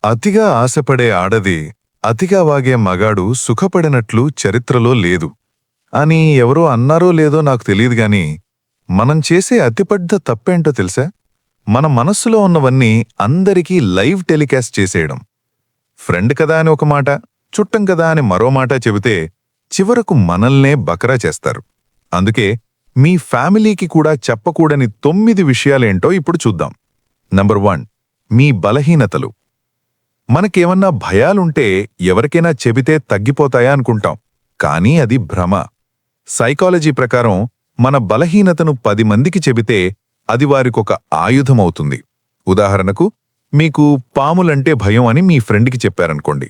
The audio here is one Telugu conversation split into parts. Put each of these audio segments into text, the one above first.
అతిగా ఆశపడే ఆడది అతిగా వాగే మగాడు సుఖపడినట్లు చరిత్రలో లేదు అని ఎవరో అన్నారో లేదో నాకు తెలియదుగాని మనం చేసే అతిపెద్ద తప్పేంటో తెలుసా? మన మనస్సులో ఉన్నవన్నీ అందరికీ లైవ్ టెలికాస్ట్ చేసేయడం. ఫ్రెండ్ కదా అని ఒక మాట, చుట్టం కదా అని మరో మాట చెబితే చివరకు మనల్నే బకరా చేస్తారు. అందుకే మీ ఫ్యామిలీకి కూడా చెప్పకూడని 9 విషయాలేంటో ఇప్పుడు చూద్దాం. నంబర్ 1, మీ బలహీనతలు. మనకేమన్నా భయాలుంటే ఎవరికైనా చెబితే తగ్గిపోతాయా అనుకుంటాం, కానీ అది భ్రమ. సైకాలజీ ప్రకారం మన బలహీనతను 10 మందికి చెబితే అది వారికొక ఆయుధమవుతుంది. ఉదాహరణకు, మీకు పాములంటే భయం అని మీ ఫ్రెండ్కి చెప్పారనుకోండి.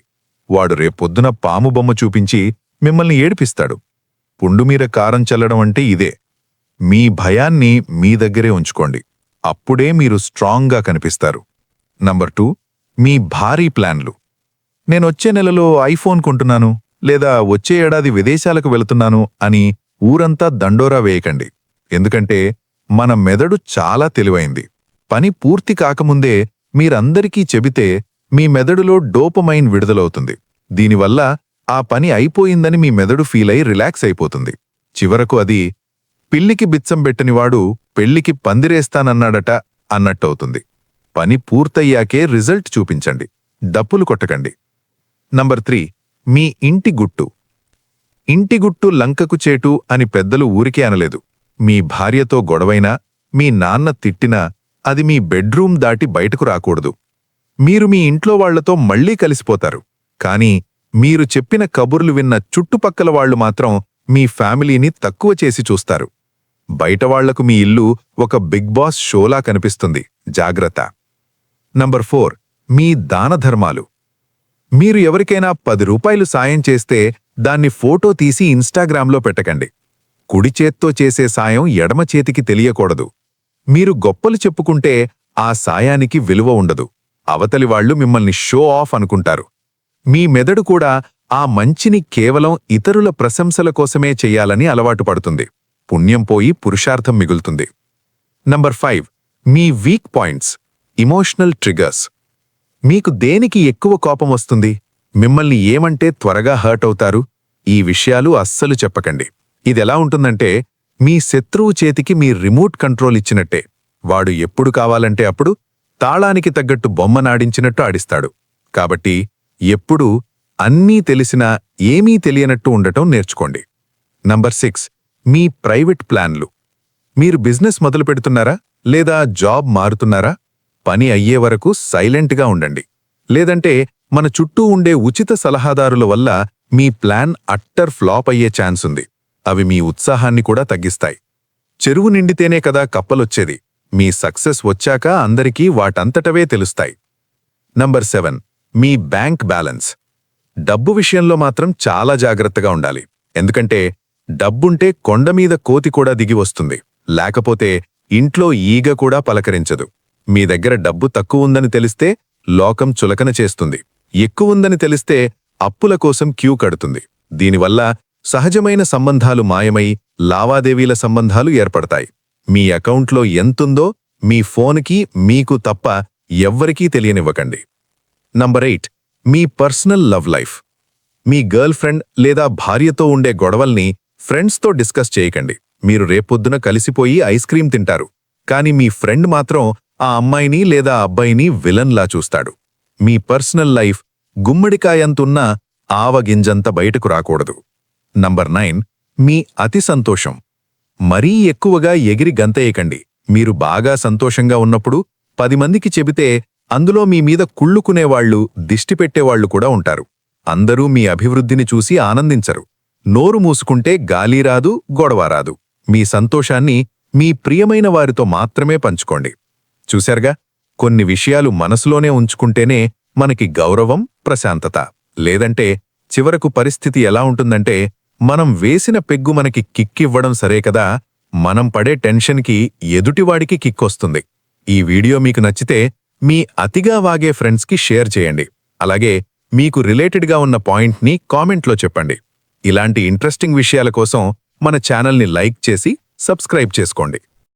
వాడు రేపొద్దున పాము బొమ్మ చూపించి మిమ్మల్ని ఏడిపిస్తాడు. పుండుమీర కారం చల్లడం అంటే ఇదే. మీ భయాన్ని మీ దగ్గరే ఉంచుకోండి. అప్పుడే మీరు స్ట్రాంగ్గా కనిపిస్తారు. నంబర్ 2, మీ భారీ ప్లాన్లు. నేనొచ్చే నెలలో ఐఫోన్ కొంటున్నాను, లేదా వచ్చే ఏడాది విదేశాలకు వెళుతున్నాను అని ఊరంతా దండోరా వేయకండి. ఎందుకంటే మన మెదడు చాలా తెలివైంది. పని పూర్తి కాకముందే మీరందరికీ చెబితే మీ మెదడులో డోపమైన్ విడుదలవుతుంది. దీనివల్ల ఆ పని అయిపోయిందని మీ మెదడు ఫీలై రిలాక్స్ అయిపోతుంది. చివరకు అది పిల్లికి బిచ్చం పెట్టనివాడు పెళ్లికి పందిరేస్తానన్నాడట అన్నట్టవుతుంది. పని పూర్తయ్యాకే రిజల్ట్ చూపించండి, డప్పులు కొట్టకండి. నంబర్ 3, మీ ఇంటి గుట్టు. ఇంటి గుట్టు లంకకు చేటు అని పెద్దలు ఊరికే అనలేదు. మీ భార్యతో గొడవైనా, మీ నాన్న తిట్టినా అది మీ బెడ్రూమ్ దాటి బయటకు రాకూడదు. మీరు మీ ఇంట్లో వాళ్లతో మళ్లీ కలిసిపోతారు, కానీ మీరు చెప్పిన కబుర్లు విన్న చుట్టుపక్కల వాళ్లు మాత్రం మీ ఫ్యామిలీని తక్కువ చేసి చూస్తారు. బయటవాళ్లకు మీ ఇల్లు ఒక బిగ్ బాస్ షోలా కనిపిస్తుంది. జాగ్రత్త. నంబర్ 4, మీ దానధర్మాలు. మీరు ఎవరికైనా 10 రూపాయలు సాయం చేస్తే దాన్ని ఫోటో తీసి ఇన్స్టాగ్రామ్లో పెట్టకండి. కుడి చేత్తో చేసే సాయం ఎడమ చేతికి తెలియకూడదు. మీరు గొప్పలు చెప్పుకుంటే ఆ సాయానికి విలువ ఉండదు. అవతలివాళ్లు మిమ్మల్ని షో ఆఫ్ అనుకుంటారు. మీ మెదడు కూడా ఆ మంచిని కేవలం ఇతరుల ప్రశంసల కోసమే చెయ్యాలని అలవాటు పడుతుంది. పుణ్యం పోయి పురుషార్థం మిగులుతుంది. నంబర్ 5, మీ వీక్ పాయింట్స్, ఇమోషనల్ ట్రిగర్స్. మీకు దేనికి ఎక్కువ కోపం వస్తుంది? మిమ్మల్ని ఏమంటే త్వరగా హర్ట్ అవుతారు? ఈ విషయాలు అస్సలు చెప్పకండి. ఇదెలా ఉంటుందంటే మీ శత్రువు చేతికి మీ రిమోట్ కంట్రోల్ ఇచ్చినట్టే. వాడు ఎప్పుడు కావాలంటే అప్పుడు తాళానికి తగ్గట్టు బొమ్మ నాడించినట్టు ఆడిస్తాడు. కాబట్టి ఎప్పుడూ అన్నీ తెలిసినా ఏమీ తెలియనట్టు ఉండటం నేర్చుకోండి. నంబర్ 6, మీ ప్రైవేట్ ప్లాన్లు. మీరు బిజినెస్ మొదలు పెడుతున్నారా, లేదా జాబ్ మారుతున్నారా? పని అయ్యే వరకు సైలెంట్గా ఉండండి. లేదంటే మన చుట్టూ ఉండే ఉచిత సలహాదారుల వల్ల మీ ప్లాన్ అట్టర్ ఫ్లాప్ అయ్యే ఛాన్స్ ఉంది. అవి మీ ఉత్సాహాన్ని కూడా తగ్గిస్తాయి. చెరువు నిండితేనే కదా కప్పలొచ్చేది. మీ సక్సెస్ వచ్చాక అందరికీ వాటంతటవే తెలుస్తాయి. నంబర్ 7, మీ బ్యాంక్ బ్యాలెన్స్. డబ్బు విషయంలో మాత్రం చాలా జాగ్రత్తగా ఉండాలి. ఎందుకంటే డబ్బుంటే కొండమీద కోతి కూడా దిగి వస్తుంది, లేకపోతే ఇంట్లో ఈగ కూడా పలకరించదు. మీ దగ్గర డబ్బు తక్కువుందని తెలిస్తే లోకం చులకన చేస్తుంది. ఎక్కువుందని తెలిస్తే అప్పుల కోసం క్యూ కడుతుంది. దీనివల్ల సహజమైన సంబంధాలు మాయమై లావాదేవీల సంబంధాలు ఏర్పడతాయి. మీ అకౌంట్లో ఎంతుందో మీ ఫోన్కి మీకు తప్ప ఎవ్వరికీ తెలియనివ్వకండి. నంబర్ 8, మీ పర్సనల్ లవ్ లైఫ్. మీ గర్ల్ ఫ్రెండ్ లేదా భార్యతో ఉండే గొడవల్ని ఫ్రెండ్స్తో డిస్కస్ చేయకండి. మీరు రేపొద్దున కలిసిపోయి ఐస్ క్రీం తింటారు, కానీ మీ ఫ్రెండ్ మాత్రం ఆ అమ్మాయిని లేదా అబ్బాయిని విలన్లా చూస్తాడు. మీ పర్సనల్ లైఫ్ గుమ్మడికాయంతున్నా ఆవగింజంత బయటకు రాకూడదు. నంబర్ 9, మీ అతి సంతోషం. మరీ ఎక్కువగా ఎగిరి గంతేయకండి. మీరు బాగా సంతోషంగా ఉన్నప్పుడు 10 మందికి చెబితే అందులో మీ మీద కుళ్ళుకునేవాళ్లు, దిష్టిపెట్టేవాళ్లు కూడా ఉంటారు. అందరూ మీ అభివృద్ధిని చూసి ఆనందించరు. నోరు మూసుకుంటే గాలి రాదు, గొడవ రాదు. మీ సంతోషాన్ని మీ ప్రియమైన వారితో మాత్రమే పంచుకోండి. చూశారుగా, కొన్ని విషయాలు మనసులోనే ఉంచుకుంటేనే మనకి గౌరవం, ప్రశాంతత. లేదంటే చివరకు పరిస్థితి ఎలా ఉంటుందంటే మనం వేసిన పెగ్గు మనకి కిక్కివ్వడం సరే కదా, మనం పడే టెన్షన్కి ఎదుటివాడికి కిక్కొస్తుంది. ఈ వీడియో మీకు నచ్చితే మీ అతిగా వాగే ఫ్రెండ్స్కి షేర్ చేయండి. అలాగే మీకు రిలేటెడ్గా ఉన్న పాయింట్ని కామెంట్లో చెప్పండి. ఇలాంటి ఇంట్రెస్టింగ్ విషయాల కోసం మన ఛానల్ని లైక్ చేసి సబ్స్క్రైబ్ చేసుకోండి.